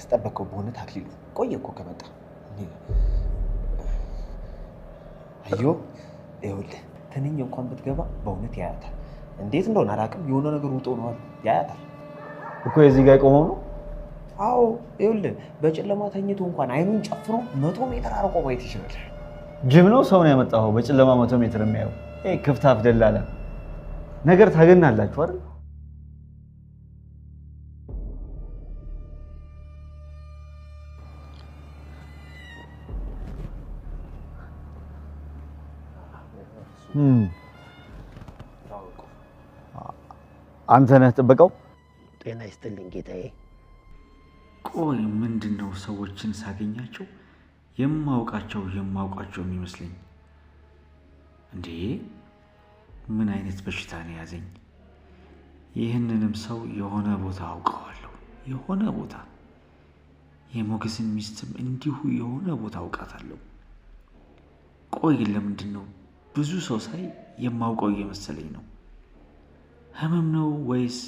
ያስጠበቀው በእውነት አክሊሉ ቆየ እኮ ከመጣ አዮ ይኸውልህ ትንኝ እንኳን ብትገባ በእውነት ያያታል እንዴት እንደሆነ አላውቅም የሆነ ነገር ውጦ ነው ያያታል እኮ የዚህ ጋር ቆመው ነው አዎ ይኸውልህ በጨለማ ተኝቶ እንኳን አይኑን ጨፍኖ 100 ሜትር አርቆ ማየት ይችላል ጅብ ነው ሰው ነው ያመጣው በጨለማ 100 ሜትር የሚያየው ክፍታፍ ደላላ ነገር ታገናላችሁ አይደል አንተ ነህ ጥበቃው ጤና ይስጥልኝ ጌታዬ ቆይ ምንድነው ሰዎችን ሳገኛቸው የማውቃቸው የሚመስለኝ እንዴ ምን አይነት በሽታ ነው ያዘኝ ይህንንም ሰው የሆነ ቦታ አውቀዋለሁ የሆነ ቦታ የሞገስን ሚስትም እንዲሁ የሆነ ቦታ አውቃታለሁ ቆይ ለምንድነው ብዙ ሰው ሳይ የማውቀው እየመሰለኝ ነው ህመም ነው ወይስ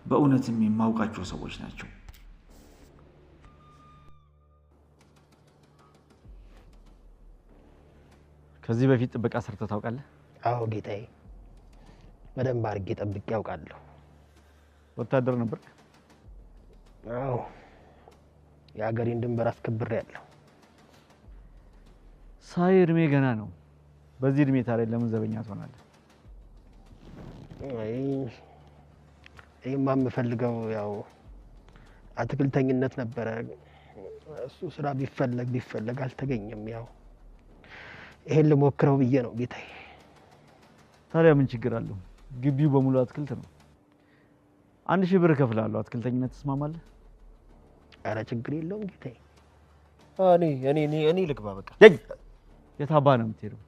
በእውነትም የማውቃቸው ሰዎች ናቸው ከዚህ በፊት ጥበቃ ሰርተህ ታውቃለህ አዎ ጌታዬ በደንብ አድርጌ ጠብቄ ያውቃለሁ ወታደር ነበር አዎ የሀገሬን ድንበር አስከብሬያለሁ ሳይ እድሜ ገና ነው በዚህ እድሜ ታዲያ ለምን ዘበኛ ትሆናለህ እኔማ የምፈልገው ያው አትክልተኝነት ነበረ እሱ ስራ ቢፈለግ አልተገኘም ያው ይሄን ልሞክረው ብዬ ነው ጌታዬ ታዲያ ምን ችግር አለው ግቢው በሙሉ አትክልት ነው 1000 ብር እከፍላለሁ አትክልተኝነት ተስማማለህ አረ ችግር የለውም ጌታዬ እኔ ልግባ በቃ የታባ ነው የምትሄደው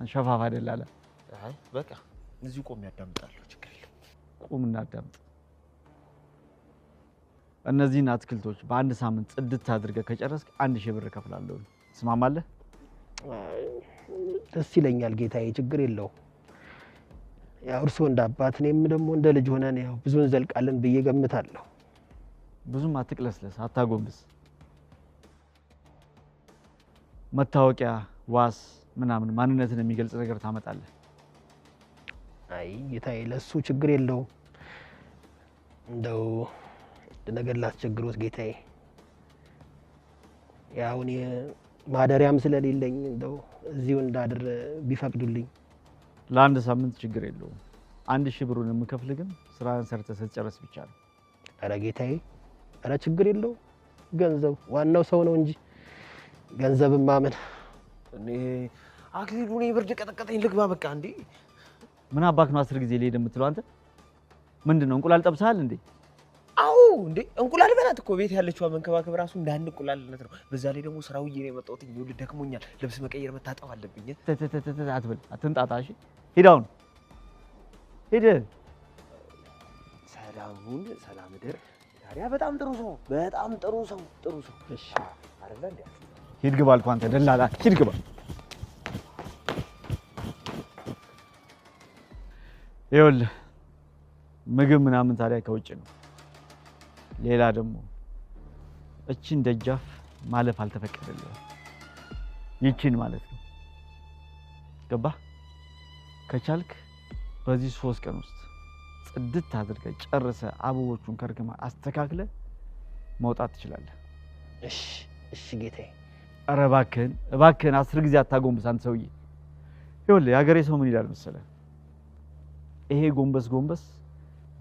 አንሸፋፋ አይደላለ አይ በቃ እዚሁ ቆም ያዳምጣለሁ ችግር የለም ቆም እናዳምጥ እነዚህን አትክልቶች በአንድ ሳምንት ጽድት አድርገህ ከጨረስክ 1000 ብር እከፍላለሁ ተስማማለህ ደስ ይለኛል ጌታዬ ችግር የለውም ያው እርሶ እንደ አባት እኔም ደግሞ እንደ ልጅ ሆነን ያው ብዙ እንዘልቃለን ብዬ ገምታለሁ ብዙም አትቅለስለስ አታጎንብስ መታወቂያ ዋስ ምናምን ማንነትን የሚገልጽ ነገር ታመጣለህ አይ ጌታዬ ለሱ ችግር የለውም እንደው ነገር ላስቸግሮት ጌታዬ ያው እኔ ማደሪያም ስለሌለኝ እንደው እዚሁ እንዳድር ቢፈቅዱልኝ ለአንድ ሳምንት ችግር የለውም 1000 ብሩን የምከፍል ግን ስራን ሰርተህ ስትጨርስ ብቻ ነው አረ ጌታዬ አረ ችግር የለውም ገንዘብ ዋናው ሰው ነው እንጂ ገንዘብማ ምን እኔ አክሊሉ ነው ብርድ ቀጠቀጠኝ ልግባ በቃ እንዴ ምን አባክ ነው 10 ጊዜ ሊሄድ የምትለው አንተ ምንድነው እንቁላል ጠብሰሃል እንዴ አው እንዴ እንቁላል በላት እኮ ቤት ያለችው መንከባከብ ራሱ እንዳንድ እንቁላልነት ነው በዛ ላይ ደግሞ ስራው ይሄ ነው የመጣሁት ይሁን ደክሞኛል ልብስ መቀየር መታጠብ አለብኝ አትበል አትንጣጣሽ ሄዳውን ሄደ ሰላም ድር ታዲያ በጣም ጥሩ ሰው እሺ አይደለ እንዴ ሂድ ግባ አልኩህ አንተ ደላላ ሂድ ግባ ይኸውልህ ምግብ ምናምን ታዲያ ከውጭ ነው ሌላ ደግሞ እቺን ደጃፍ ማለፍ አልተፈቀደልህም ይቺን ማለት ነው ገባ ከቻልክ በዚህ 3 ቀን ውስጥ ጽድት አድርገህ ጨርሰህ አበቦቹን ከርክማ አስተካክለ መውጣት ትችላለህ እሺ ጌታዬ ኧረ እባክህን 10 ጊዜ አታጎንብስ አንተ ሰውዬ ይኸውልህ የሀገሬ ሰው ምን ይላል መሰለህ ይሄ ጎንበስ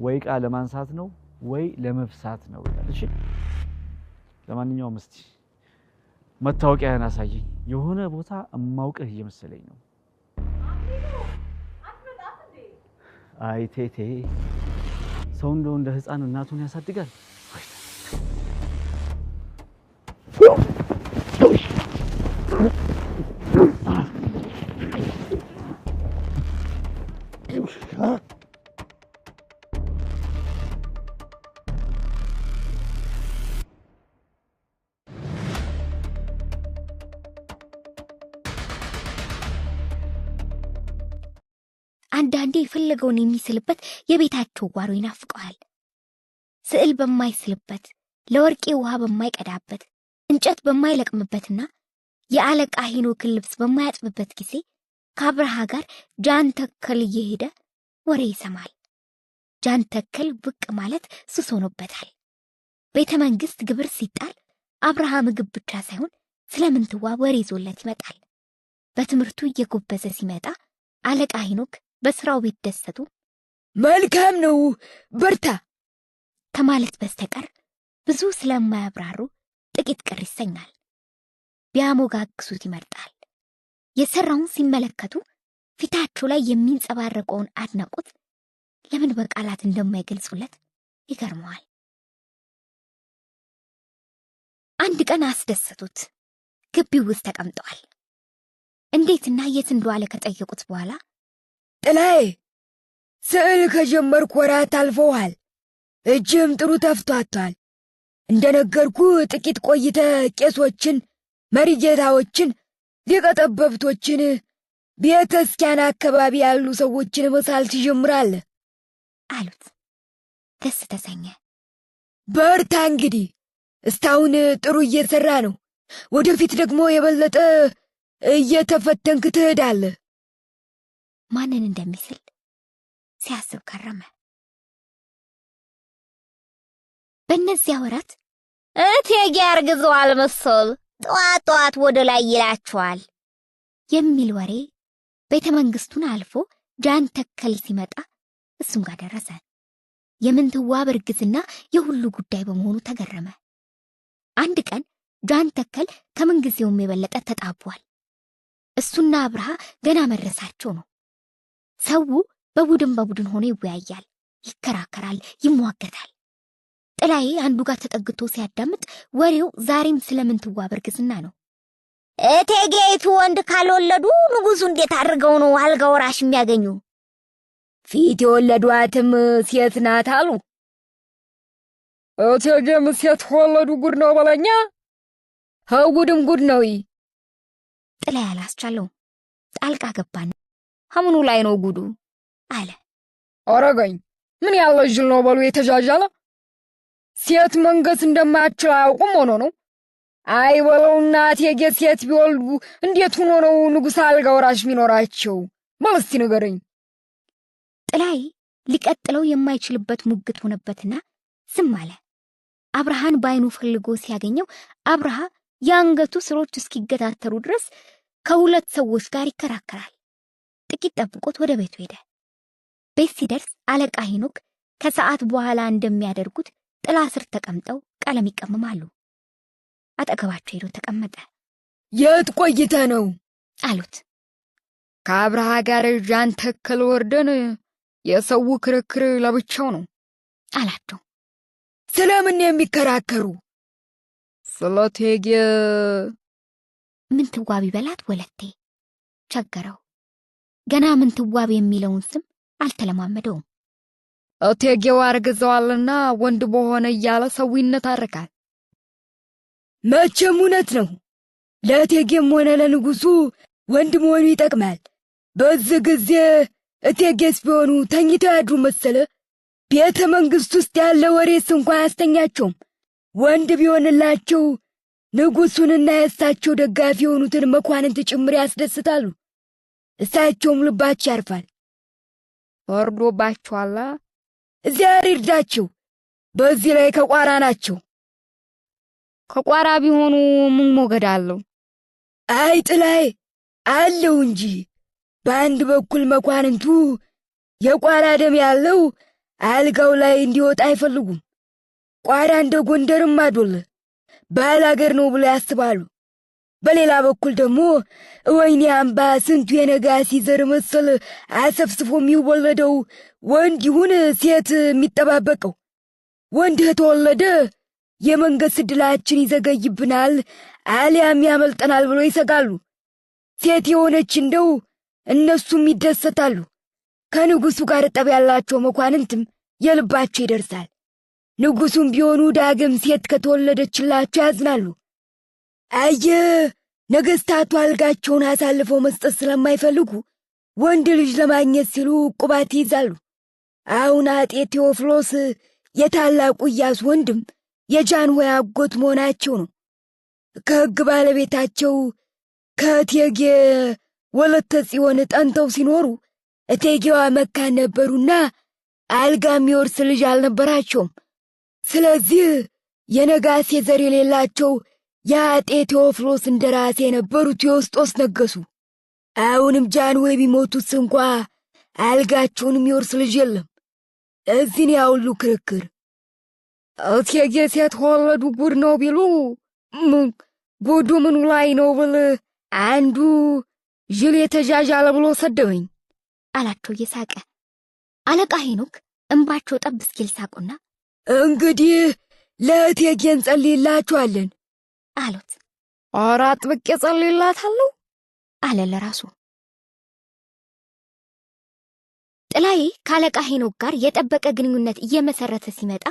ወይ ዕቃ ለማንሳት ነው ወይ ለመፍሳት ነው ይላል እሺ ለማንኛውም እስቲ መታወቂያህን አሳየኝ የሆነ ቦታ እማውቅህ እየመሰለኝ ነው አይ ቴቴ ሰው እንደው እንደ ህፃን እናቱን ያሳድጋል አንዳንዴ የፈለገውን የሚስልበት የቤታቸው ጓሮ ይናፍቀዋል። ስዕል በማይስልበት ለወርቄ ውሃ በማይቀዳበት እንጨት በማይለቅምበትና የአለቃ ሄኖክን ልብስ በማያጥብበት ጊዜ ከአብርሃ ጋር ጃን ተከል እየሄደ ወሬ ይሰማል። ጃን ተከል ብቅ ማለት ሱስ ሆኖበታል። ቤተ መንግስት ግብር ሲጣል አብርሃ ምግብ ብቻ ሳይሆን ስለምንትዋብ ወሬ ይዞለት ይመጣል። በትምህርቱ እየጎበዘ ሲመጣ አለቃ ሄኖክ በስራው ቢደሰቱ መልካም ነው በርታ ከማለት በስተቀር ብዙ ስለማያብራሩ ጥቂት ቅር ይሰኛል። ቢያሞጋግሱት ይመርጣል። የሰራውን ሲመለከቱ ፊታቸው ላይ የሚንጸባረቀውን አድናቆት ለምን በቃላት እንደማይገልጹለት ይገርመዋል። አንድ ቀን አስደሰቱት። ግቢው ውስጥ ተቀምጠዋል። እንዴትና የት እንደዋለ ከጠየቁት በኋላ ጥላዬ ስዕል ከጀመርኩ ወራት አልፈዋል። እጅም ጥሩ ተፍቷቷል። እንደነገርኩ ጥቂት ቆይተ ቄሶችን፣ መሪጌታዎችን፣ ሊቀጠበብቶችን፣ ቤተ ክርስቲያን አካባቢ ያሉ ሰዎችን መሳል ትጀምራለህ አሉት። ደስ ተሰኘ። በርታ እንግዲህ እስካሁን ጥሩ እየሰራ ነው። ወደፊት ደግሞ የበለጠ እየተፈተንክ ትሄዳለህ። ማንን እንደሚስል ሲያስብ ከረመ። በእነዚያ ወራት እቴጌ አርግዘዋል መሰል ጠዋት ጠዋት ወደ ላይ ይላቸዋል የሚል ወሬ ቤተ መንግስቱን አልፎ ጃን ተከል ሲመጣ እሱም ጋር ደረሰ። የምንትዋብ እርግዝና የሁሉ ጉዳይ በመሆኑ ተገረመ። አንድ ቀን ጃን ተከል ከምንጊዜውም የበለጠ ተጣቧል። እሱና አብርሃ ገና መድረሳቸው ነው። ሰው በቡድን ሆኖ ይወያያል፣ ይከራከራል፣ ይሟገታል። ጥላዬ አንዱ ጋር ተጠግቶ ሲያዳምጥ ወሬው ዛሬም ስለምንትዋብ እርግዝና ነው። እቴጌይቱ ወንድ ካልወለዱ ንጉሱ እንዴት አድርገው ነው አልጋ ወራሽ የሚያገኙ? ፊት የወለዷትም ሴት ናት አሉ። እቴጌም ሴት ወለዱ ጉድ ነው በለኛ። ጉድም ጉድ ነው። ጥላዬ አላስቻለው፣ ጣልቃ ገባን። ከምኑ ላይ ነው ጉዱ አለ። አረገኝ ምን ያለ ጅል ነው በሉ የተጃጃለ። ሴት መንገስ እንደማያችል አያውቁም ሆኖ ነው። አይ በለውና እቴጌ ሴት ቢወልዱ እንዴት ሆኖ ነው ንጉሥ አልጋ ወራሽ የሚኖራቸው? እስቲ ንገረኝ። ጥላዬ ሊቀጥለው የማይችልበት ሙግት ሆነበትና ዝም አለ። አብርሃን በዓይኑ ፈልጎ ሲያገኘው አብርሃ የአንገቱ ስሮች እስኪገታተሩ ድረስ ከሁለት ሰዎች ጋር ይከራከራል። ጥቂት ጠብቆት ወደ ቤቱ ሄደ። ቤት ሲደርስ አለቃ ሄኖክ ከሰዓት በኋላ እንደሚያደርጉት ጥላ ስር ተቀምጠው ቀለም ይቀመማሉ። አጠገባቸው ሄዶ ተቀመጠ። የት ቆይተህ ነው አሉት። ከአብርሃ ጋር ጃን ተከል ወርደን የሰው ክርክር ለብቻው ነው አላቸው። ስለምን የሚከራከሩ? ስለ እቴጌ ምንትዋብ ይበላት ወለቴ ቸገረው። ገና ምንትዋብ የሚለውን ስም አልተለማመደውም። እቴጌው አርግዘዋልና ወንድ በሆነ እያለ ሰው ይነታረካል። መቼም እውነት ነው። ለእቴጌም ሆነ ለንጉሱ ወንድ መሆኑ ይጠቅማል። በዚህ ጊዜ እቴጌስ ቢሆኑ ተኝተው ያድሩ መሰለ። ቤተ መንግስት ውስጥ ያለ ወሬስ እንኳን አያስተኛቸውም። ወንድ ቢሆንላቸው ንጉሱንና የእሳቸው ደጋፊ የሆኑትን መኳንንት ጭምር ያስደስታሉ። እሳቸውም ልባቸው ያርፋል። ወርዶባቸዋላ። እግዚአብሔር ይርዳቸው። በዚህ ላይ ከቋራ ናቸው። ከቋራ ቢሆኑ ምን ሞገድ አለው? አይ ጥላዬ አለው እንጂ። በአንድ በኩል መኳንንቱ የቋራ ደም ያለው አልጋው ላይ እንዲወጣ አይፈልጉም። ቋራ እንደ ጎንደርም አይደል ባላገር ነው ብለው ያስባሉ። በሌላ በኩል ደግሞ ወይኔ አምባ ስንቱ የነጋሲ ዘር መሰል አሰፍስፎ የሚወለደው ወንድ ይሁን ሴት የሚጠባበቀው። ወንድ ተወለደ የመንገስ ዕድላችን ይዘገይብናል አሊያም ያመልጠናል ብሎ ይሰጋሉ። ሴት የሆነች እንደው እነሱም ይደሰታሉ። ከንጉሱ ጋር ጠብ ያላቸው መኳንንትም የልባቸው ይደርሳል። ንጉሱም ቢሆኑ ዳግም ሴት ከተወለደችላቸው ያዝናሉ። አየ ነገስታቱ አልጋቸውን አሳልፈው መስጠት ስለማይፈልጉ ወንድ ልጅ ለማግኘት ሲሉ ቁባት ይይዛሉ። አሁን አጤ ቴዎፍሎስ የታላቁ ኢያሱ ወንድም የጃንሆይ አጎት መሆናቸው ነው። ከሕግ ባለቤታቸው ከእቴጌ ወለተ ጽዮን ጠንተው ሲኖሩ እቴጌዋ መካን ነበሩና አልጋ የሚወርስ ልጅ አልነበራቸውም። ስለዚህ የነጋሴ ዘር የሌላቸው የአጤ ቴዎፍሎስ እንደራሴ የነበሩት ቴዎስጦስ ነገሱ። አሁንም ጃንሆይ ቢሞቱስ እንኳ አልጋቸውን የሚወርስ ልጅ የለም። እዚህን ያውሉ ክርክር እቴጌ ሴት ወለዱ ጉድ ነው ቢሉ ጉዱ ምኑ ላይ ነው ብል አንዱ ጅል የተዣዣለ ብሎ ሰደበኝ አላቸው እየሳቀ። አለቃ ሄኖክ እንባቸው ጠብ እስኪል ሳቁና እንግዲህ ለእቴጌ እንጸልይላችኋለን አሉት። ኧረ አጥብቄ ጸልይላታለሁ አለ ለራሱ። ጥላዬ ከአለቃ ሄኖክ ጋር የጠበቀ ግንኙነት እየመሰረተ ሲመጣ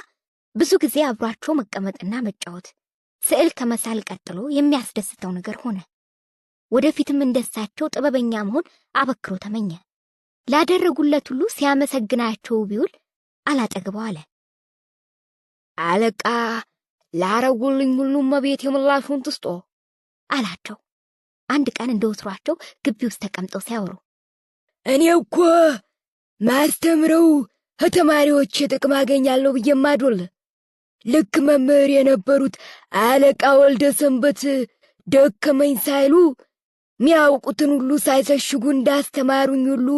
ብዙ ጊዜ አብሯቸው መቀመጥና መጫወት፣ ስዕል ከመሳል ቀጥሎ የሚያስደስተው ነገር ሆነ። ወደፊትም እንደሳቸው ጥበበኛ መሆን አበክሮ ተመኘ። ላደረጉለት ሁሉ ሲያመሰግናቸው ቢውል አላጠግበው አለ። አለቃ ላረጉልኝ ሁሉ መቤት የምላሹን ትስጦ አላቸው። አንድ ቀን እንደወትሯቸው ግቢ ውስጥ ተቀምጠው ሲያወሩ እኔ እኮ ማስተምረው ከተማሪዎች ጥቅም አገኛለሁ ብዬ ማዶል ልክ መምህር የነበሩት አለቃ ወልደ ሰንበት ደከመኝ ሳይሉ ሚያውቁትን ሁሉ ሳይሰሽጉ እንዳስተማሩኝ ሁሉ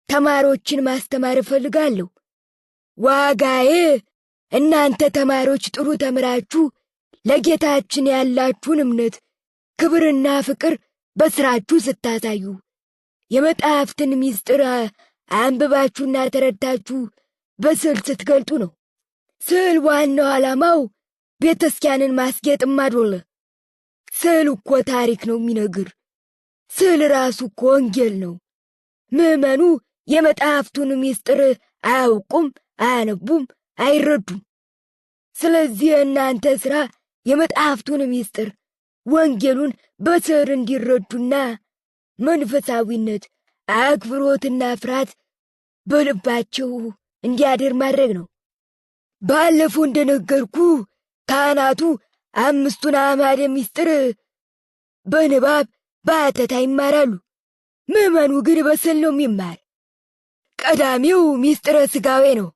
ተማሪዎችን ማስተማር እፈልጋለሁ። ዋጋዬ እናንተ ተማሪዎች ጥሩ ተምራችሁ ለጌታችን ያላችሁን እምነት፣ ክብርና ፍቅር በስራችሁ ስታሳዩ የመጽሐፍትን ምስጢር አንብባችሁና ተረድታችሁ በስዕል ስትገልጡ ነው። ስዕል ዋናው ዓላማው ቤተ ክርስቲያንን ማስጌጥም አዶለ። ስዕል እኮ ታሪክ ነው የሚነግር። ስዕል ራሱ እኮ ወንጌል ነው። ምዕመኑ የመጽሐፍቱን ምስጢር አያውቁም፣ አያነቡም፣ አይረዱም። ስለዚህ እናንተ ሥራ የመጽሐፍቱን ምስጢር ወንጌሉን በስዕል እንዲረዱና መንፈሳዊነት፣ አክብሮትና ፍርሃት በልባቸው እንዲያድር ማድረግ ነው። ባለፈው እንደነገርኩ ካህናቱ 5ቱን አዕማደ ምስጢር በንባብ በአተታ ይማራሉ። ምዕመኑ ግን በስዕል ነው የሚማር። ቀዳሚው ምስጢረ ሥጋዌ ነው።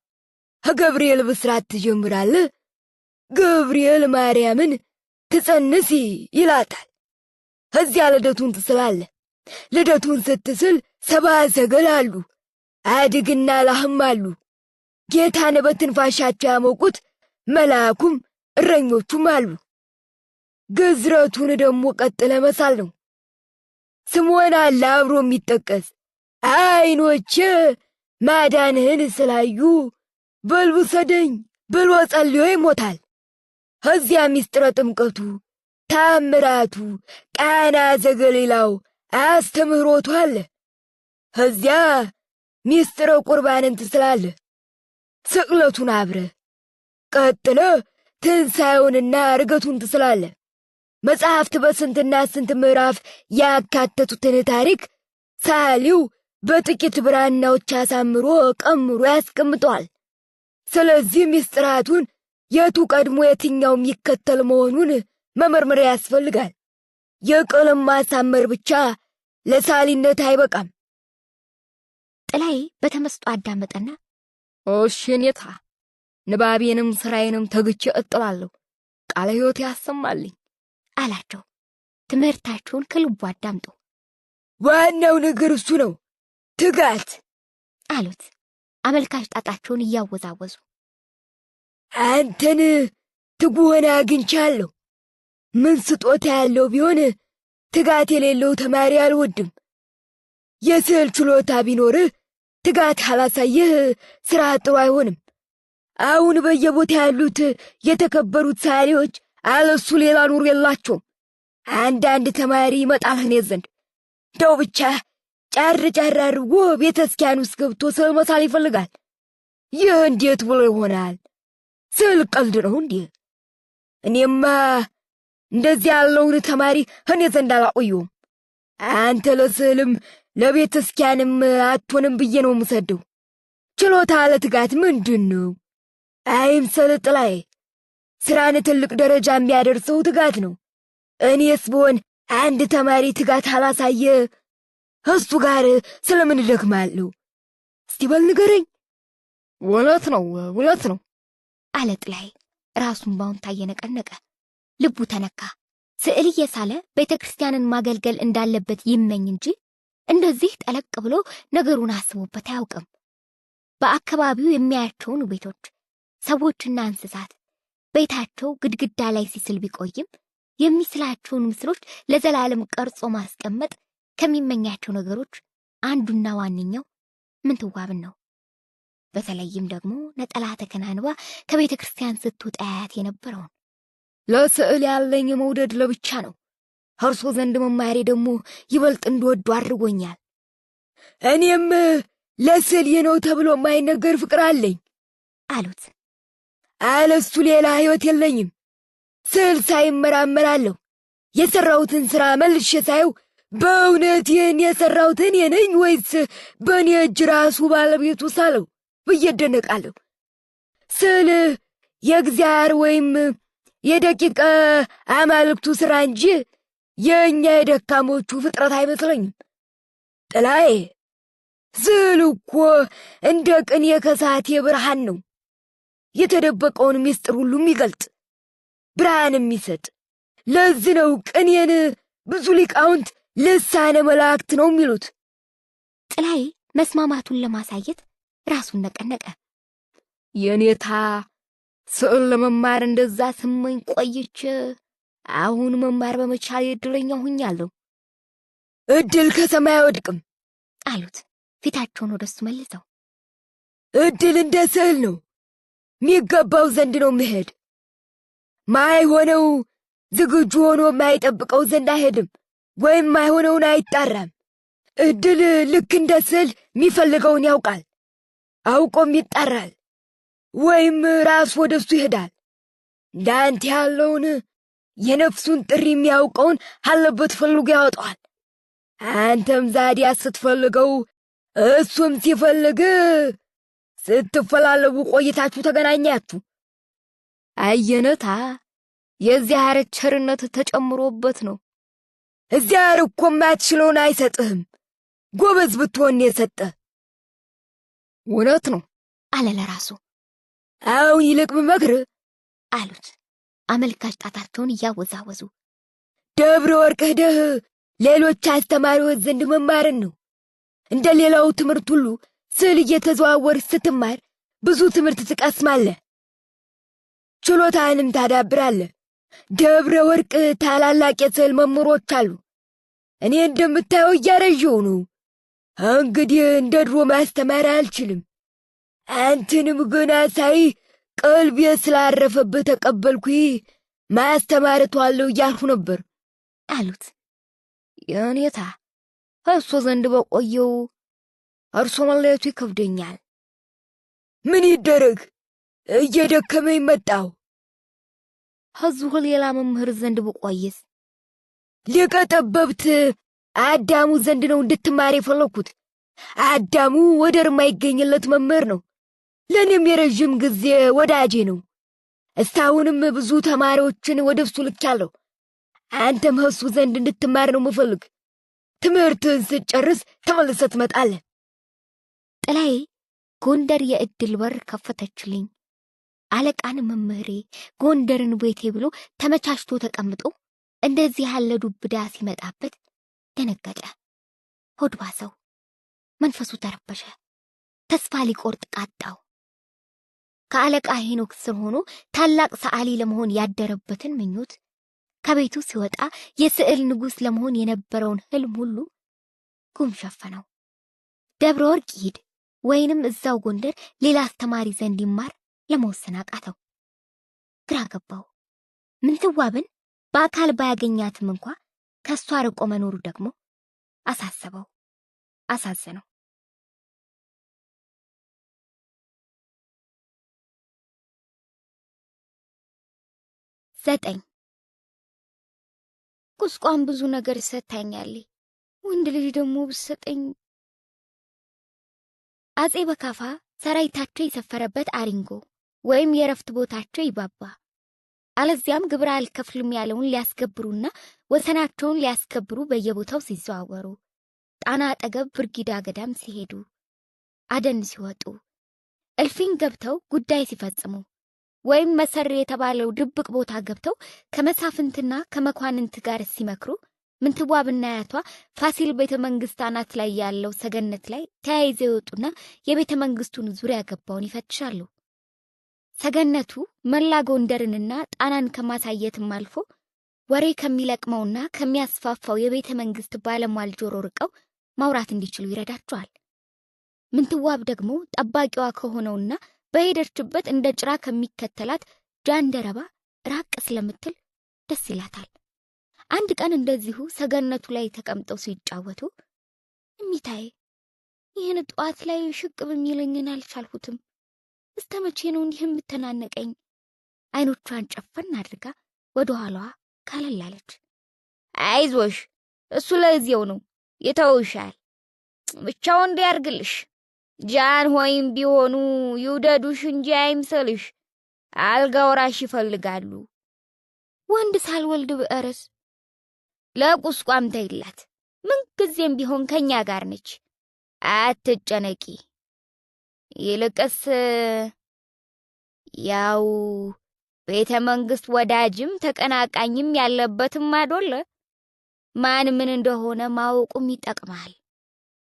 ከገብርኤል ብስራት ትጀምራለህ። ገብርኤል ማርያምን ትጸንሲ ይላታል። ከዚያ ልደቱን ትስላለህ። ልደቱን ስትስል 7 ሰገል አሉ፣ አድግና ላህም አሉ። ጌታን በትንፋሻቸው ያሞቁት መልአኩም እረኞቹም አሉ። ግዝረቱን ደግሞ ቀጥለ መሳል ነው። ስምዖን አለ አብሮ የሚጠቀስ ዓይኖቼ ማዳንህን ስላዩ በልቡ ሰደኝ ብሎ ጸልዮ ይሞታል። ከዚያ ምስጢረ ጥምቀቱ፣ ታምራቱ፣ ቃና ዘገሊላው አስተምህሮቱ አለ። ከዚያ ምስጢረ ቁርባንን ትስላለህ። ስቅለቱን አብረ ቀጥለ ትንሣኤውንና እርገቱን ትስላለህ። መጽሐፍት በስንትና ስንት ምዕራፍ ያካተቱትን ታሪክ ሳሊው በጥቂት ብራናዎች አሳምሮ ቀምሮ ያስቀምጠዋል። ስለዚህ ምስጢራቱን የቱ ቀድሞ የትኛው የሚከተል መሆኑን መመርመር ያስፈልጋል። የቀለም ማሳመር ብቻ ለሳሊነት አይበቃም። ጥላይ በተመስጦ አዳመጠና እሺ ኔታ ንባቤንም ስራዬንም ተግቼ እጥላለሁ፣ ቃለ ሕይወት ያሰማልኝ አላቸው። ትምህርታቸውን ከልቡ አዳምጡ። ዋናው ነገር እሱ ነው፣ ትጋት አሉት አመልካች ጣጣቸውን እያወዛወዙ። አንተን ትጉህን አግኝቻለሁ። ምን ስጦታ ያለው ቢሆን ትጋት የሌለው ተማሪ አልወድም። የስዕል ችሎታ ቢኖርህ ትጋት ካላሳየህ ሥራ ጥሩ አይሆንም። አሁን በየቦታ ያሉት የተከበሩት ሰዓሊዎች አለሱ ሌላ ኑሮ የላቸውም። አንዳንድ ተማሪ ይመጣል እኔ ዘንድ እንደው ብቻ ጫር ጫር አድርጎ ቤተ ክርስቲያን ውስጥ ገብቶ ስዕል መሳል ይፈልጋል። ይህ እንዴት ብሎ ይሆናል? ስዕል ቀልድ ነው እንዴ? እኔማ እንደዚህ ያለውን ተማሪ እኔ ዘንድ አላቆየውም። አንተ ለስዕልም ለቤተ ክርስቲያንም አትሆንም ብዬ ነው የምሰደው። ችሎታ ለትጋት ምንድን ነው? አይምሰል ጥላዬ፣ ስራን ትልቅ ደረጃ የሚያደርሰው ትጋት ነው። እኔስ ብሆን አንድ ተማሪ ትጋት አላሳየ እሱ ጋር ስለምን እደክማለሁ? እስቲ በል ንገረኝ። እውነት ነው አለ ጥላዬ ራሱን ባውንታ እየነቀነቀ። ልቡ ተነካ። ስዕል እየሳለ ቤተ ክርስቲያንን ማገልገል እንዳለበት ይመኝ እንጂ እንደዚህ ጠለቅ ብሎ ነገሩን አስቦበት አያውቅም። በአካባቢው የሚያያቸውን ቤቶች፣ ሰዎችና እንስሳት ቤታቸው ግድግዳ ላይ ሲስል ቢቆይም የሚስላቸውን ምስሎች ለዘላለም ቀርጾ ማስቀመጥ ከሚመኛቸው ነገሮች አንዱና ዋነኛው ምንትዋብን ነው። በተለይም ደግሞ ነጠላ ተከናንባ ከቤተ ክርስቲያን ስትወጣ ያያት የነበረውን። ለስዕል ያለኝ መውደድ ለብቻ ነው። እርሶ ዘንድ መማሬ ደግሞ ይበልጥ እንድወዱ አድርጎኛል። እኔም ለስዕል ነው ተብሎ የማይነገር ፍቅር አለኝ አሉት። አለሱ ሌላ ሕይወት የለኝም። ስዕል ሳይመራመራለሁ። የሠራሁትን ሥራ መልሼ ሳየው በእውነት ይህን የሠራሁት እኔ ነኝ ወይስ በእኔ እጅ ራሱ ባለቤቱ ሳለው ብዬ እደነቃለሁ። ስዕል የእግዚአብሔር ወይም የደቂቀ አማልክቱ ሥራ እንጂ የእኛ የደካሞቹ ፍጥረት አይመስለኝም። ጥላዬ፣ ስዕል እኮ እንደ ቅኔ ከሳቴ ብርሃን ነው። የተደበቀውን ምስጢር ሁሉ የሚገልጥ ብርሃን የሚሰጥ። ለዚህ ነው ቅኔን ብዙ ሊቃውንት ልሳነ መላእክት ነው የሚሉት። ጥላዬ መስማማቱን ለማሳየት ራሱን ነቀነቀ። የኔታ ስዕል ለመማር እንደዛ ስመኝ ቆይቼ አሁን መማር በመቻል እድለኛ ሁኛለሁ። እድል ከሰማይ አይወድቅም አሉት ፊታቸውን ወደሱ መልሰው። እድል እንደ ስዕል ነው፣ የሚገባው ዘንድ ነው መሄድ። ማይሆነው ዝግጁ ሆኖ ማይጠብቀው ዘንድ አይሄድም፣ ወይም ማይሆነውን አይጣራም። እድል ልክ እንደ ስዕል የሚፈልገውን ያውቃል፣ አውቆም ይጣራል፣ ወይም ራሱ ወደሱ ይሄዳል። እንዳንተ ያለውን የነፍሱን ጥሪ የሚያውቀውን አለበት ፈልጎ ያወጣዋል። አንተም ዛዲያ ስትፈልገው እሱም ሲፈልግ ስትፈላለጉ ቆይታችሁ ተገናኛችሁ። አየነታ የዚያር ቸርነት ተጨምሮበት ነው። እዚያር እኮ ማትችለውን አይሰጥህም፣ ጎበዝ ብትሆን የሰጠ። እውነት ነው አለ ለራሱ። አሁን ይልቅ ብመክር አሉት አመልካች ጣታቸውን እያወዛወዙ። ደብረ ወርቅ ሄደህ ሌሎች አስተማሪዎች ዘንድ መማርን ነው። እንደ ሌላው ትምህርት ሁሉ ስዕል እየተዘዋወር ስትማር ብዙ ትምህርት ትቀስማለህ፣ ችሎታንም ታዳብራለህ። ደብረ ወርቅ ታላላቅ የስዕል መምህሮች አሉ። እኔ እንደምታየው እያረጀው ነው። እንግዲህ እንደ ድሮ ማስተማር አልችልም። አንተንም ገና ሳይ ቀልቤ ስላረፈብህ ተቀበልኩ፣ ማስተማር ተዋለሁ እያልሁ ነበር አሉት። የኔታ እርሶ ዘንድ በቆየው እርሶ መለየቱ ይከብደኛል። ምን ይደረግ፣ እየደከመኝ መጣሁ። ከዚሁ ሌላ መምህር ዘንድ ብቆይስ? ሊቀ ጠበብት አዳሙ ዘንድ ነው እንድትማር የፈለኩት። አዳሙ ወደር የማይገኝለት መምህር ነው። ለእኔም የረዥም ጊዜ ወዳጄ ነው። እስካሁንም ብዙ ተማሪዎችን ወደ እሱ ልኬያለሁ። አንተም ከእሱ ዘንድ እንድትማር ነው የምፈልግ። ትምህርትህን ስትጨርስ ተመልሰህ ትመጣለህ። ጥላዬ ጎንደር የዕድል በር ከፈተችልኝ፣ አለቃን መምህሬ ጎንደርን ቤቴ ብሎ ተመቻችቶ ተቀምጦ እንደዚህ ያለ ዱብዳ ሲመጣበት ደነገጠ። ሆድ ባሰው፣ መንፈሱ ተረበሸ፣ ተስፋ ሊቆርጥ ቃጣው። ከአለቃ ሄኖክ ስር ሆኖ ታላቅ ሰዓሊ ለመሆን ያደረበትን ምኞት፣ ከቤቱ ሲወጣ የስዕል ንጉሥ ለመሆን የነበረውን ህልም ሁሉ ጉም ሸፈነው። ደብረ ወርቅ ይሂድ ወይንም እዛው ጎንደር ሌላ አስተማሪ ዘንድ ይማር ለመወሰን አቃተው። ግራ ገባው። ምንትዋብን በአካል ባያገኛትም እንኳ ከሷ ርቆ መኖሩ ደግሞ አሳሰበው፣ አሳዘነው። ዘጠኝ ቁስቋም ብዙ ነገር ሰታኛለች፣ ወንድ ልጅ ደግሞ ብሰጠኝ። አጼ በካፋ ሰራዊታቸው የሰፈረበት አሪንጎ ወይም የረፍት ቦታቸው ይባባ አለዚያም ግብር አልከፍልም ያለውን ሊያስገብሩና ወሰናቸውን ሊያስከብሩ በየቦታው ሲዘዋወሩ፣ ጣና አጠገብ ብርጊዳ ገዳም ሲሄዱ፣ አደን ሲወጡ፣ እልፍኝ ገብተው ጉዳይ ሲፈጽሙ ወይም መሰሪ የተባለው ድብቅ ቦታ ገብተው ከመሳፍንትና ከመኳንንት ጋር ሲመክሩ ምንትዋብና አያቷ ፋሲል ቤተ መንግስት አናት ላይ ያለው ሰገነት ላይ ተያይዘው ይወጡና የቤተ መንግስቱን ዙሪያ ገባውን ይፈትሻሉ። ሰገነቱ መላ ጎንደርንና ጣናን ከማሳየትም አልፎ ወሬ ከሚለቅመውና ከሚያስፋፋው የቤተ መንግስት ባለሟል ጆሮ ርቀው ማውራት እንዲችሉ ይረዳቸዋል። ምንትዋብ ደግሞ ጠባቂዋ ከሆነውና በሄደችበት እንደ ጭራ ከሚከተላት ጃንደረባ ራቅ ስለምትል ደስ ይላታል። አንድ ቀን እንደዚሁ ሰገነቱ ላይ ተቀምጠው ሲጫወቱ እሚታዬ ይህን ጠዋት ላይ ሽቅብ የሚለኝን አልቻልሁትም። እስከ መቼ ነው እንዲህ የምትናነቀኝ? አይኖቿን ጨፈን አድርጋ ወደ ኋላዋ ካለላለች። አይዞሽ፣ እሱ ለዚያው ነው ይተውሻል። ብቻው እንዲያርግልሽ። ጃን ሆይም ቢሆኑ ይውደዱሽ እንጂ አይምሰልሽ። አልጋ ወራሽ ይፈልጋሉ። ወንድ ሳልወልድ ብዕርስ ለቁስቋም ተይላት። ምን ጊዜም ቢሆን ከኛ ጋር ነች። አትጨነቂ። ይልቅስ ያው ቤተ መንግስት ወዳጅም ተቀናቃኝም ያለበትም አይደለ? ማን ምን እንደሆነ ማወቁም ይጠቅማል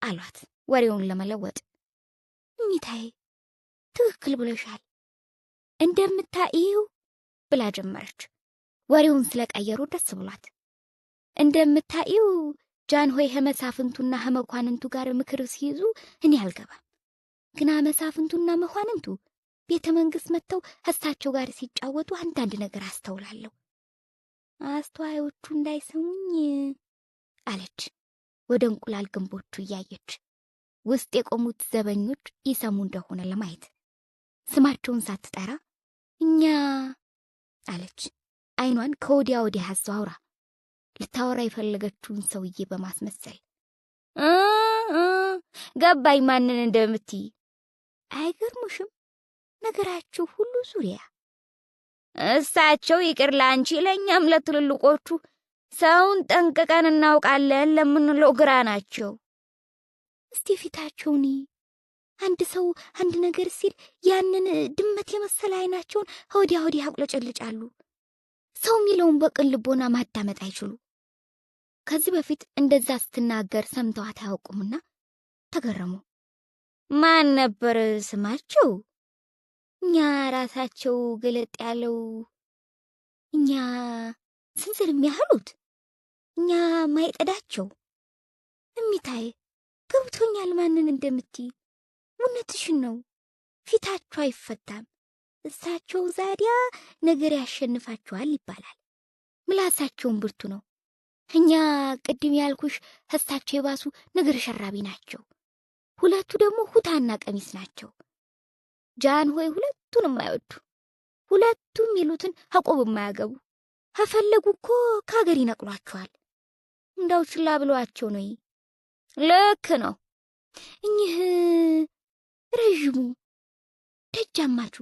አሏት ወሬውን ለመለወጥ። እሚታዬ ትክክል ብለሻል፣ እንደምታዪው ብላ ጀመረች። ወሬውን ስለቀየሩ ደስ ብሏት እንደምታዪው ጃንሆይ ከመሳፍንቱና ከመኳንንቱ ጋር ምክር ሲይዙ እኔ አልገባም። ግና መሳፍንቱና መኳንንቱ ቤተ መንግስት መጥተው ከእሳቸው ጋር ሲጫወቱ አንዳንድ ነገር አስተውላለሁ። አስተዋዮቹ እንዳይሰሙኝ አለች ወደ እንቁላል ግንቦቹ እያየች። ውስጥ የቆሙት ዘበኞች ይሰሙ እንደሆነ ለማየት ስማቸውን ሳትጠራ እኛ አለች። አይኗን ከወዲያ ወዲያ አዘዋውራ ልታወራ የፈለገችውን ሰውዬ በማስመሰል ገባኝ ማንን እንደምትይ። አይገርሙሽም? ነገራችሁ ሁሉ ዙሪያ እሳቸው ይቅር ላንቺ ለእኛም ለትልልቆቹ ሰውን ጠንቅቀን እናውቃለን ለምንለው ግራ ናቸው። እስቲ ፊታቸውን አንድ ሰው አንድ ነገር ሲል ያንን ድመት የመሰለ አይናቸውን ወዲያ ወዲያ አቁለጨልጫሉ። ሰው የሚለውን በቅን ልቦና ማዳመጥ አይችሉ። ከዚህ በፊት እንደዛ ስትናገር ሰምተዋት አያውቁምና ተገረሙ። ማን ነበር ስማቸው? እኛ ራሳቸው ገለጥ ያለው እኛ ስንዝር የሚያህሉት እኛ ማይጠዳቸው። እሚታይ ገብቶኛል ማንን እንደምትይ። እውነትሽን ነው። ፊታቸው አይፈታም። እሳቸው ዛዲያ ነገር ያሸንፋቸዋል ይባላል። ምላሳቸውን ብርቱ ነው። እኛ ቅድም ያልኩሽ እሳቸው የባሱ ነገር ሸራቢ ናቸው። ሁለቱ ደግሞ ሁታና ቀሚስ ናቸው። ጃንሆይ ሁለቱንም አይወዱ። ሁለቱም ይሉትን አቆብ የማያገቡ ከፈለጉ እኮ ከሀገር ይነቅሏቸዋል። እንዳው ችላ ብለዋቸው ነው። ልክ ነው። እኚህ ረዥሙ ደጃማቹ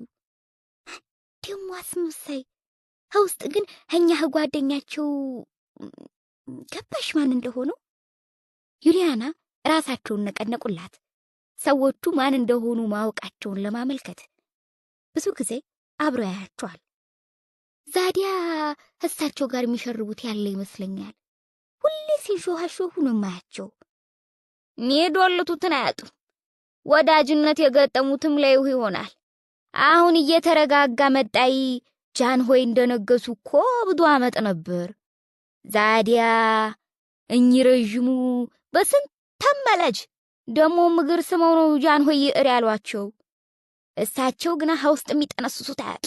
ደግሞ አስመሳይ ከውስጥ ግን እኛ ጓደኛቸው ገባሽ ማን እንደሆኑ? ዩሊያና ራሳቸውን ነቀነቁላት። ሰዎቹ ማን እንደሆኑ ማወቃቸውን ለማመልከት ብዙ ጊዜ አብረው ያያቸዋል። ዛዲያ እሳቸው ጋር የሚሸርቡት ያለ ይመስለኛል። ሁሌ ሲንሾሃሾሁ ነው የማያቸው። የሚዶልቱትን አያጡም። ወዳጅነት የገጠሙትም ላይሁ ይሆናል። አሁን እየተረጋጋ መጣይ። ጃንሆይ እንደነገሱ እኮ ብዙ ዓመት ነበር። ዛዲያ እኚህ ረዥሙ በስንት ተመለጅ ደሞ ምግር ስመው ነው ጃንሆይ ይዕር ያሏቸው። እሳቸው ግና ውስጥ የሚጠነስሱት አያጡ።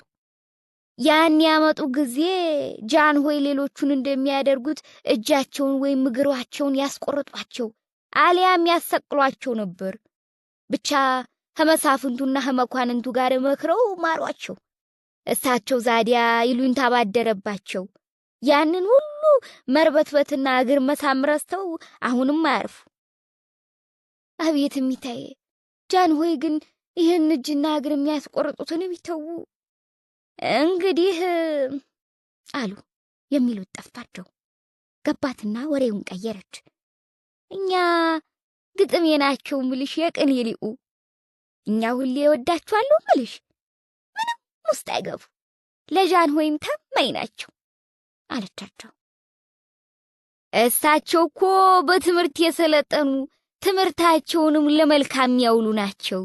ያን ያመጡ ጊዜ ጃንሆይ ሌሎቹን እንደሚያደርጉት እጃቸውን ወይም ምግሯቸውን ያስቆርጧቸው አሊያም ያሰቅሏቸው ነበር። ብቻ ከመሳፍንቱና ከመኳንንቱ ጋር መክረው ማሯቸው። እሳቸው ዛዲያ ይሉኝታ ባደረባቸው ያንን ሁሉ መርበትበትና እግር መሳም ረስተው አሁንም አያርፉ። አቤት እሚታይ ጃንሆይ ግን ይህን እጅና እግር የሚያስቆርጡትን ቢተዉ። እንግዲህ አሉ የሚሉት ጠፋቸው። ገባትና ወሬውን ቀየረች። እኛ ግጥም የናቸው ምልሽ የቅኔ ሊቁ እኛ ሁሌ ወዳችኋለሁ ምልሽ ምንም ውስጥ አይገቡ ለጃንሆይም ታማኝ ናቸው አለቻቸው። እሳቸው እኮ በትምህርት የሰለጠኑ ትምህርታቸውንም ለመልካም ያውሉ ናቸው።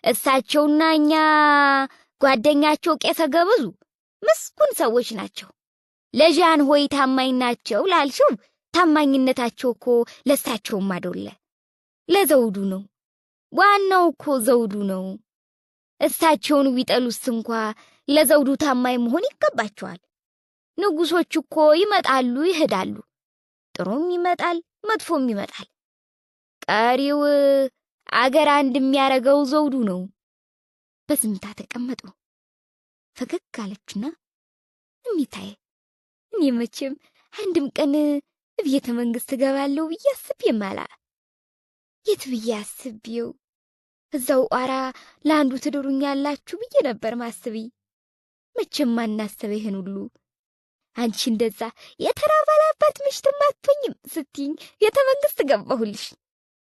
እሳቸውና እኛ ጓደኛቸው ቄሰ ገበዙ ምስኩን ሰዎች ናቸው። ለጃንሆይ ታማኝ ናቸው ላልሽው ታማኝነታቸው እኮ ለእሳቸውም አይደለ ለዘውዱ ነው። ዋናው እኮ ዘውዱ ነው። እሳቸውን ቢጠሉስ እንኳ ለዘውዱ ታማኝ መሆን ይገባቸዋል። ንጉሶች እኮ ይመጣሉ ይሄዳሉ፣ ጥሩም ይመጣል መጥፎም ይመጣል። ቀሪው አገር አንድ የሚያረገው ዘውዱ ነው። በዝምታ ተቀመጡ። ፈገግ አለችና እሚታይ እኔ መቼም አንድም ቀን ቤተ መንግስት እገባለሁ ብዬ አስቤም አላ የት ብዬ አስቤው እዛው ቋራ ለአንዱ ትድሩኛላችሁ ብዬ ነበር ማስቢ። መቼም ማናሰበ ይሄን ሁሉ አንቺ እንደዛ የተራባላባት ምሽትም አትሆኝም ስትይኝ ቤተ መንግስት ገባሁልሽ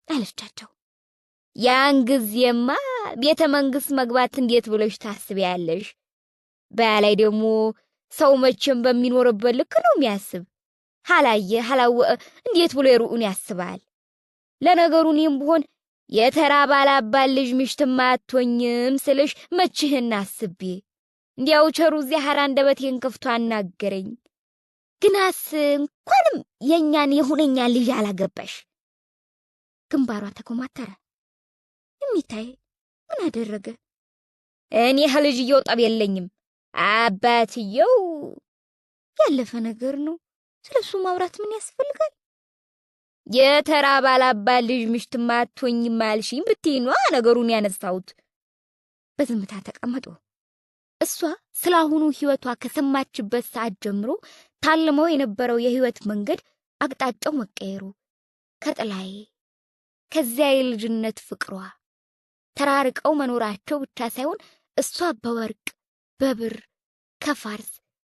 አለቻቸው። ያን ጊዜማ ቤተ መንግስት መግባት እንዴት ብለሽ ታስቢያለሽ? በላይ ደግሞ ሰው መቼም በሚኖርበት ልክ ነው የሚያስብ። ሐላየ ሐላወ እንዴት ብሎ የሩኡን ያስባል? ለነገሩ እኔም ብሆን የተራባላባት ልጅ ምሽትም አትሆኝም ስልሽ መችህን አስቤ እንዲያው ቸሩ ዚያራ እንደበቴን ከፍቶ አናገረኝ። ግናስ እንኳንም የኛን የሁነኛ ልጅ አላገባሽ። ግንባሯ ተኮማተረ። እሚታይ ምን አደረገ? እኔ ልጅየው ጠብ የለኝም። አባትየው ያለፈ ነገር ነው። ስለሱ ማውራት ምን ያስፈልጋል? የተራባላባት ልጅ ምሽትም አትሆኝም አልሽኝ ብትይኗ ነገሩን ያነሳሁት። በዝምታ ተቀመጡ። እሷ ስላሁኑ ህይወቷ ከሰማችበት ሰዓት ጀምሮ ታልመው የነበረው የህይወት መንገድ አቅጣጫው መቀየሩ ከጥላዬ ከዚያ የልጅነት ፍቅሯ ተራርቀው መኖራቸው ብቻ ሳይሆን እሷ በወርቅ በብር ከፋርስ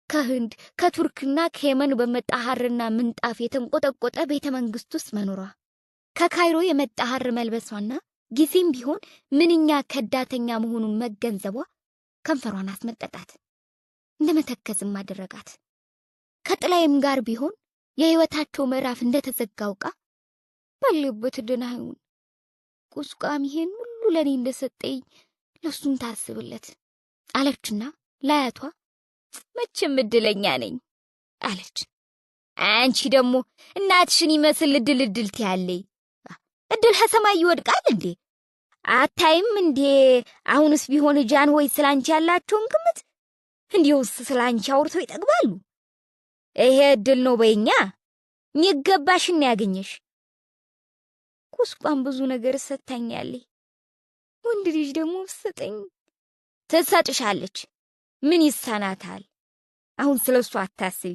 ከህንድ ከቱርክና ከየመን በመጣ ሐርና ምንጣፍ የተንቆጠቆጠ ቤተ መንግስት ውስጥ መኖሯ ከካይሮ የመጣ ሐር መልበሷና ጊዜም ቢሆን ምንኛ ከዳተኛ መሆኑን መገንዘቧ ከንፈሯን አስመጠጣት፣ እንደመተከዝም አደረጋት። ከጥላይም ጋር ቢሆን የህይወታቸው ምዕራፍ እንደተዘጋው ቃ ባለበት ደናዩን ቁስቋም ይሄን ሁሉ ለኔ እንደሰጠኝ ለሱም ታስብለት አለችና ላያቷ መቼም እድለኛ ነኝ አለች። አንቺ ደግሞ እናትሽን ይመስል እድል ትያለይ። እድል ከሰማይ ይወድቃል እንዴ? አታይም እንዴ? አሁንስ ቢሆን ጃንሆይ ስላንቺ ያላቸውን ግምት እንዲውስ ስላንቺ አውርተው ይጠግባሉ። ይሄ እድል ነው በእኛ የሚገባሽን ያገኘሽ። ቁስቋም ብዙ ነገር ሰታኛለች። ወንድ ልጅ ደግሞ ሰጠኝ ትሰጥሻለች። ምን ይሳናታል? አሁን ስለሱ አታስቢ።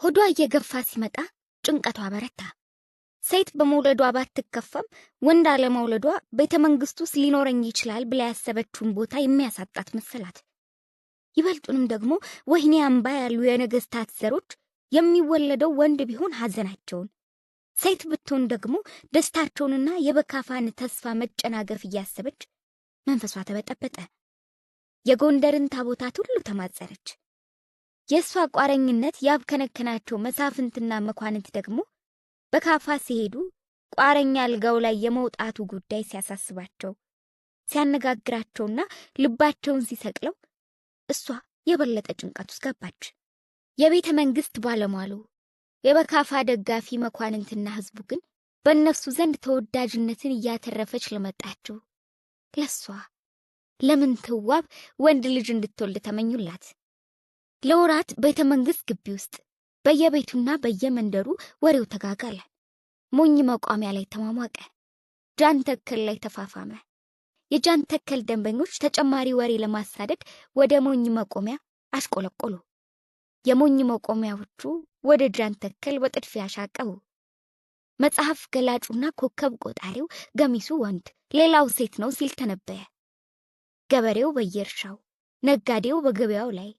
ሆዷ እየገፋ ሲመጣ ጭንቀቷ በረታ። ሴት በመውለዷ ባትከፋም ወንድ አለመውለዷ ቤተ መንግስት ውስጥ ሊኖረኝ ይችላል ብላ ያሰበችውን ቦታ የሚያሳጣት መሰላት። ይበልጡንም ደግሞ ወህኒ አምባ ያሉ የነገስታት ዘሮች የሚወለደው ወንድ ቢሆን ሐዘናቸውን፣ ሴት ብትሆን ደግሞ ደስታቸውንና የበካፋን ተስፋ መጨናገፍ እያሰበች መንፈሷ ተበጠበጠ። የጎንደርን ታቦታት ሁሉ ተማጸረች። የእሷ ቋረኝነት ያብከነከናቸው መሳፍንትና መኳንንት ደግሞ በካፋ ሲሄዱ ቋረኛ አልጋው ላይ የመውጣቱ ጉዳይ ሲያሳስባቸው ሲያነጋግራቸውና ልባቸውን ሲሰቅለው እሷ የበለጠ ጭንቀት ውስጥ ገባች። የቤተ መንግስት ባለሟሉ የበካፋ ደጋፊ መኳንንትና ህዝቡ ግን በእነሱ ዘንድ ተወዳጅነትን እያተረፈች ለመጣችው ለሷ ለምን ትዋብ ወንድ ልጅ እንድትወልድ ተመኙላት። ለወራት ቤተ መንግስት ግቢ ውስጥ በየቤቱና በየመንደሩ ወሬው ተጋጋለ። ሞኝ መቋሚያ ላይ ተሟሟቀ። ጃን ተከል ላይ ተፋፋመ። የጃን ተከል ደንበኞች ተጨማሪ ወሬ ለማሳደድ ወደ ሞኝ መቆሚያ አሽቆለቆሉ። የሞኝ መቆሚያዎቹ ወደ ጃን ተከል በጥድፊያ አሻቀቡ። መጽሐፍ ገላጩና ኮከብ ቆጣሪው ገሚሱ ወንድ ሌላው ሴት ነው ሲል ተነበየ። ገበሬው በየእርሻው ነጋዴው በገበያው ላይ፣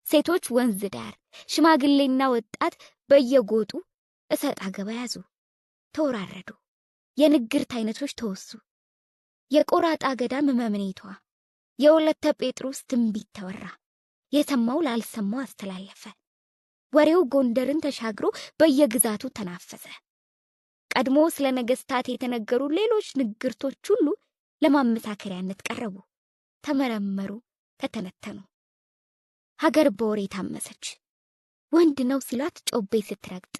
ሴቶች ወንዝ ዳር፣ ሽማግሌና ወጣት በየጎጡ እሰጥ አገባ ያዙ፣ ተወራረዱ። የንግርት አይነቶች ተወሱ። የቆራጣ ገዳም መምኔቷ የወለተ ጴጥሮስ ትንቢት ተወራ። የሰማው ላልሰማው አስተላለፈ። ወሬው ጎንደርን ተሻግሮ በየግዛቱ ተናፈሰ። ቀድሞ ስለ ነገስታት የተነገሩ ሌሎች ንግርቶች ሁሉ ለማመሳከሪያነት ቀረቡ፣ ተመረመሩ፣ ተተነተኑ። ሀገር በወሬ ታመሰች። ወንድ ነው ሲሏት ጮቤ ስትረግጥ፣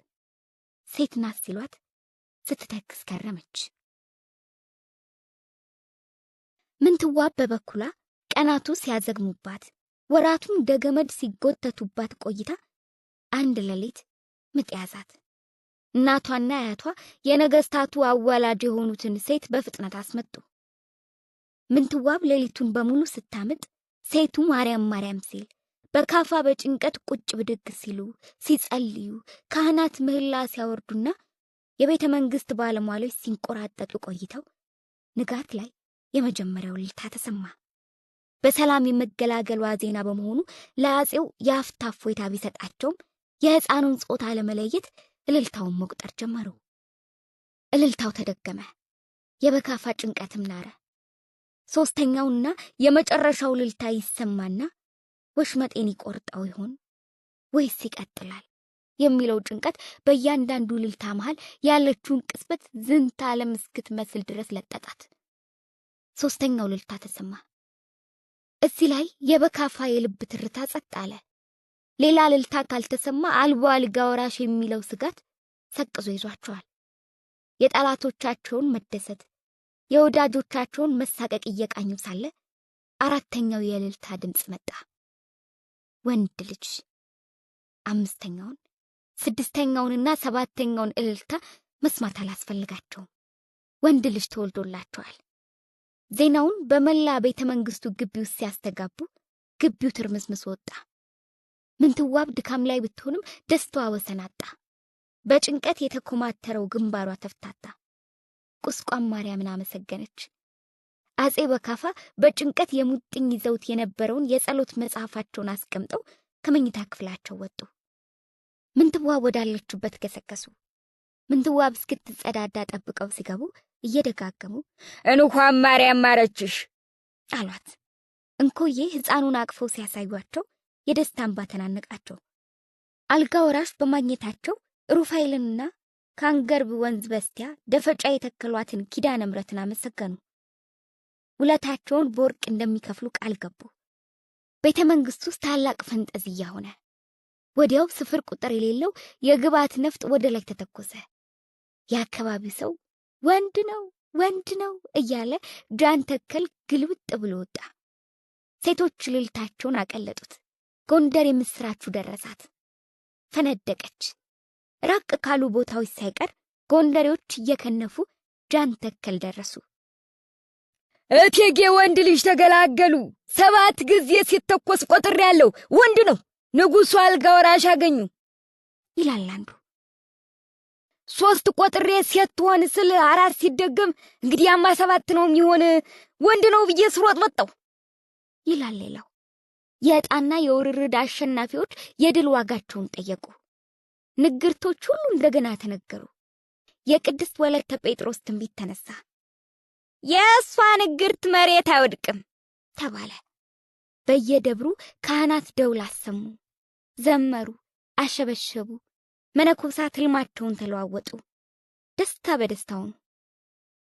ሴት ናት ሲሏት ስትተክስ ከረመች። ምንትዋብ በበኩላ ቀናቱ ሲያዘግሙባት፣ ወራቱም እንደ ገመድ ሲጎተቱባት ቆይታ አንድ ሌሊት ምጥ ያዛት። እናቷና አያቷ የነገስታቱ አዋላጅ የሆኑትን ሴት በፍጥነት አስመጡ። ምንትዋብ ሌሊቱን በሙሉ ስታምጥ ሴቱ ማርያም ማርያም ሲል በካፋ በጭንቀት ቁጭ ብድግ ሲሉ ሲጸልዩ ካህናት ምህላ ሲያወርዱና የቤተ መንግስት ባለሟሎች ሲንቆራጠጡ ቆይተው ንጋት ላይ የመጀመሪያው እልልታ ተሰማ። በሰላም የመገላገሏ ዜና በመሆኑ ለአጼው የአፍታ እፎይታ ቢሰጣቸውም የሕፃኑን ጾታ ለመለየት እልልታውን መቁጠር ጀመሩ። እልልታው ተደገመ። የበካፋ ጭንቀትም ናረ። ሶስተኛውና የመጨረሻው እልልታ ይሰማና ወሽመጤን ይቆርጠው ይሆን ወይስ ይቀጥላል የሚለው ጭንቀት በእያንዳንዱ እልልታ መሃል ያለችውን ቅጽበት ዝንተ ዓለም እስክትመስል ድረስ ለጠጣት። ሶስተኛው እልልታ ተሰማ። እዚህ ላይ የበካፋ የልብ ትርታ ጸጥ አለ። ሌላ እልልታ ካልተሰማ አልቦ አልጋ ወራሽ የሚለው ስጋት ሰቅዞ ይዟቸዋል። የጠላቶቻቸውን መደሰት የወዳጆቻቸውን መሳቀቅ እየቃኙ ሳለ አራተኛው የእልልታ ድምፅ መጣ። ወንድ ልጅ አምስተኛውን፣ ስድስተኛውንና ሰባተኛውን እልልታ መስማት አላስፈልጋቸውም። ወንድ ልጅ ተወልዶላቸዋል። ዜናውን በመላ ቤተ መንግስቱ ግቢ ውስጥ ሲያስተጋቡ ግቢው ትርምስምስ ወጣ። ምንትዋብ ድካም ላይ ብትሆንም ደስታዋ ወሰን አጣ። በጭንቀት የተኮማተረው ግንባሯ ተፍታታ። ቁስቋም ማርያምን አመሰገነች። አጼ በካፋ በጭንቀት የሙጥኝ ይዘውት የነበረውን የጸሎት መጽሐፋቸውን አስቀምጠው ከመኝታ ክፍላቸው ወጡ። ምንትዋብ ወዳለችበት ገሰገሱ። ምንትዋብ እስክትጸዳዳ ጠብቀው ሲገቡ እየደጋገሙ እንኳን ማርያም ማረችሽ አሏት። እንኮዬ ሕፃኑን አቅፈው ሲያሳዩአቸው የደስታ እንባ ተናነቃቸው። አልጋ ወራሽ በማግኘታቸው ሩፋኤልንና ከአንገርብ ወንዝ በስቲያ ደፈጫ የተከሏትን ኪዳነ ምሕረትን አመሰገኑ። ውለታቸውን በወርቅ እንደሚከፍሉ ቃል ገቡ። ቤተ መንግስት ውስጥ ታላቅ ፈንጠዝያ ሆነ። ወዲያው ስፍር ቁጥር የሌለው የግባት ነፍጥ ወደ ላይ ተተኮሰ። የአካባቢው ሰው ወንድ ነው ወንድ ነው እያለ ጃን ተከል ግልብጥ ብሎ ወጣ። ሴቶች እልልታቸውን አቀለጡት። ጎንደር የምስራቹ ደረሳት። ፈነደቀች። ራቅ ካሉ ቦታዎች ሳይቀር ጎንደሬዎች እየከነፉ ጃን ተከል ደረሱ። እቴጌ ወንድ ልጅ ተገላገሉ። 7 ጊዜ ሲተኮስ ቆጥር ያለው ወንድ ነው። ንጉሡ አልጋ ወራሽ አገኙ ይላል አንዱ። 3 ቆጥሬ ሴት ትሆን ስል 4 ሲደገም እንግዲህ ያማ 7 ነው የሚሆን ወንድ ነው ብዬ ስሮጥ ወጣው ይላል ሌላው። የዕጣና የውርርድ አሸናፊዎች የድል ዋጋቸውን ጠየቁ። ንግርቶች ሁሉ እንደገና ተነገሩ። የቅድስት ወለተ ጴጥሮስ ትንቢት ተነሳ። የእሷ ንግርት መሬት አይወድቅም ተባለ። በየደብሩ ካህናት ደውል አሰሙ፣ ዘመሩ፣ አሸበሸቡ። መነኮሳት ህልማቸውን ተለዋወጡ። ደስታ በደስታ ሆኑ።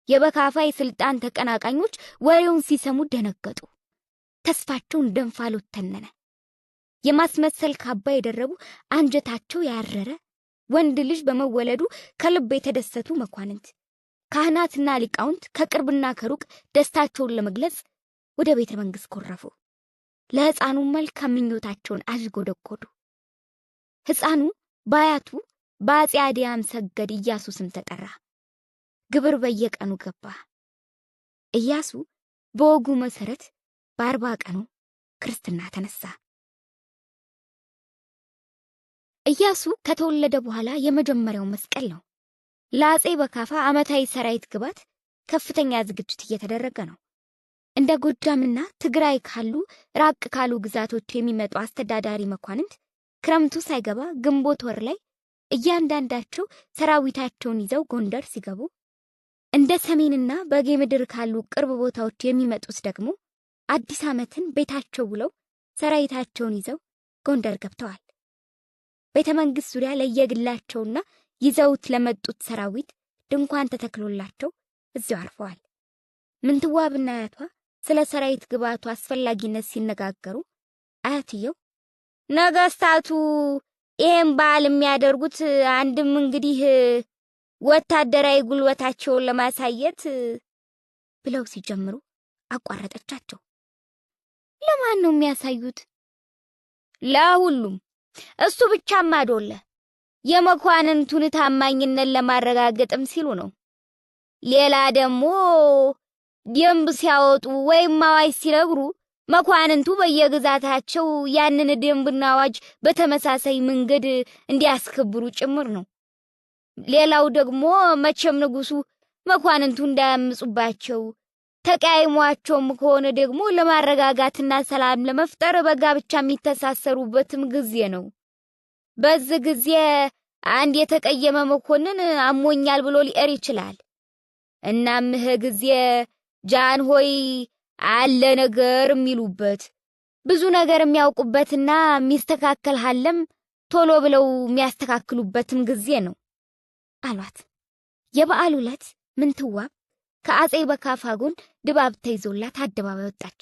የበካፋ የስልጣን ተቀናቃኞች ወሬውን ሲሰሙ ደነገጡ። ተስፋቸው እንደንፋሎት ተነነ። የማስመሰል ካባ የደረቡ አንጀታቸው ያረረ ወንድ ልጅ በመወለዱ ከልብ የተደሰቱ መኳንንት፣ ካህናትና ሊቃውንት ከቅርብና ከሩቅ ደስታቸውን ለመግለጽ ወደ ቤተ መንግስት ኮረፉ። ለሕፃኑ መልካም ምኞታቸውን አዥጎደጎዱ። ሕፃኑ በአያቱ በአፄ አድያም ሰገድ ኢያሱ ስም ተጠራ። ግብር በየቀኑ ገባ። ኢያሱ በወጉ መሰረት በ40 ቀኑ ክርስትና ተነሳ። ኢያሱ ከተወለደ በኋላ የመጀመሪያው መስቀል ነው። ለአፄ በካፋ ዓመታዊ ሰራዊት ግባት ከፍተኛ ዝግጅት እየተደረገ ነው። እንደ ጎጃምና ትግራይ ካሉ ራቅ ካሉ ግዛቶች የሚመጡ አስተዳዳሪ መኳንንት ክረምቱ ሳይገባ ግንቦት ወር ላይ እያንዳንዳቸው ሰራዊታቸውን ይዘው ጎንደር ሲገቡ፣ እንደ ሰሜንና በጌ ምድር ካሉ ቅርብ ቦታዎች የሚመጡት ደግሞ አዲስ ዓመትን ቤታቸው ውለው ሰራዊታቸውን ይዘው ጎንደር ገብተዋል። ቤተ መንግስት ዙሪያ ለየግላቸውና ይዘውት ለመጡት ሰራዊት ድንኳን ተተክሎላቸው እዚያው አርፈዋል። ምንትዋብና አያቷ ስለ ሰራዊት ግባቱ አስፈላጊነት ሲነጋገሩ አያትየው ነገስታቱ ይሄን በዓል የሚያደርጉት አንድም እንግዲህ ወታደራዊ ጉልበታቸውን ለማሳየት ብለው ሲጀምሩ አቋረጠቻቸው። ለማን ነው የሚያሳዩት? ለሁሉም። እሱ ብቻም አይደለ፣ የመኳንንቱን ታማኝነት ለማረጋገጥም ሲሉ ነው። ሌላ ደግሞ ደንብ ሲያወጡ ወይም አዋጅ ሲነግሩ መኳንንቱ በየግዛታቸው ያንን ደንብና አዋጅ በተመሳሳይ መንገድ እንዲያስከብሩ ጭምር ነው። ሌላው ደግሞ መቼም ንጉሱ መኳንንቱ እንዳያምጹባቸው ተቀያይሟቸውም ከሆነ ደግሞ ለማረጋጋትና ሰላም ለመፍጠር በጋብቻ የሚተሳሰሩበትም ጊዜ ነው። በዚህ ጊዜ አንድ የተቀየመ መኮንን አሞኛል ብሎ ሊቀር ይችላል። እናም ይህ ጊዜ ጃን ሆይ አለ ነገር የሚሉበት ብዙ ነገር የሚያውቁበትና የሚስተካከል ሀለም ቶሎ ብለው የሚያስተካክሉበትም ጊዜ ነው አሏት። የበዓሉ ዕለት ምንትዋብ ከአጼ በካፋ ጎን ድባብ ተይዞላት አደባባይ ወጣች።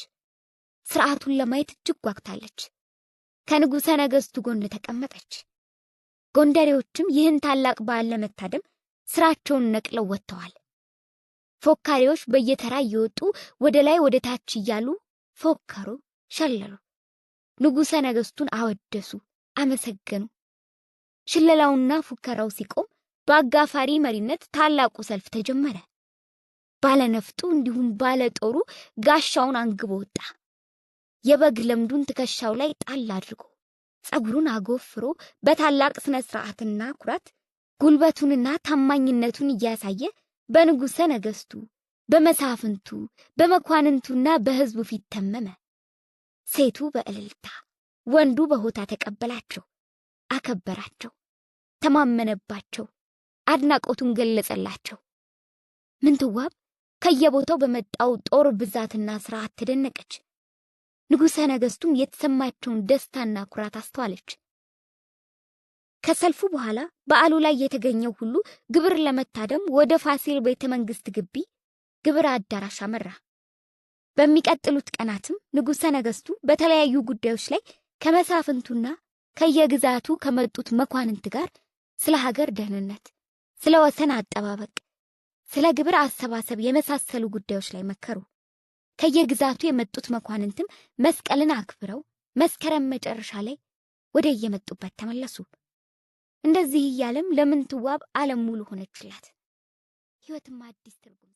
ስርዓቱን ለማየት እጅግ ጓግታለች። ከንጉሠ ነገሥቱ ጎን ተቀመጠች። ጎንደሬዎችም ይህን ታላቅ በዓል ለመታደም ስራቸውን ነቅለው ወጥተዋል። ፎካሪዎች በየተራ እየወጡ ወደ ላይ ወደ ታች እያሉ ፎከሩ፣ ሸለሉ። ንጉሠ ነገሥቱን አወደሱ፣ አመሰገኑ። ሽለላውና ፉከራው ሲቆም በአጋፋሪ መሪነት ታላቁ ሰልፍ ተጀመረ። ባለነፍጡ እንዲሁም ባለጦሩ ጋሻውን አንግቦ ወጣ። የበግ ለምዱን ትከሻው ላይ ጣል አድርጎ ጸጉሩን አጎፍሮ በታላቅ ስነ ስርዓትና ኩራት ጉልበቱንና ታማኝነቱን እያሳየ በንጉሠ ነገሥቱ፣ በመሳፍንቱ፣ በመኳንንቱና በሕዝቡ ፊት ተመመ። ሴቱ በእልልታ ወንዱ በሆታ ተቀበላቸው፣ አከበራቸው፣ ተማመነባቸው፣ አድናቆቱን ገለጸላቸው። ምንትዋብ ከየቦታው በመጣው ጦር ብዛትና ስርዓት ተደነቀች። ንጉሠ ነገሥቱም የተሰማቸውን ደስታና ኩራት አስተዋለች። ከሰልፉ በኋላ በዓሉ ላይ የተገኘው ሁሉ ግብር ለመታደም ወደ ፋሲል ቤተ መንግስት ግቢ ግብር አዳራሽ አመራ። በሚቀጥሉት ቀናትም ንጉሠ ነገሥቱ በተለያዩ ጉዳዮች ላይ ከመሳፍንቱና ከየግዛቱ ከመጡት መኳንንት ጋር ስለ ሀገር ደህንነት፣ ስለ ወሰን አጠባበቅ፣ ስለ ግብር አሰባሰብ የመሳሰሉ ጉዳዮች ላይ መከሩ። ከየግዛቱ የመጡት መኳንንትም መስቀልን አክብረው መስከረም መጨረሻ ላይ ወደ የመጡበት ተመለሱ። እንደዚህ እያለም ለምንትዋብ ዓለም ሙሉ ሆነችላት። ሕይወትም አዲስ ትርጉም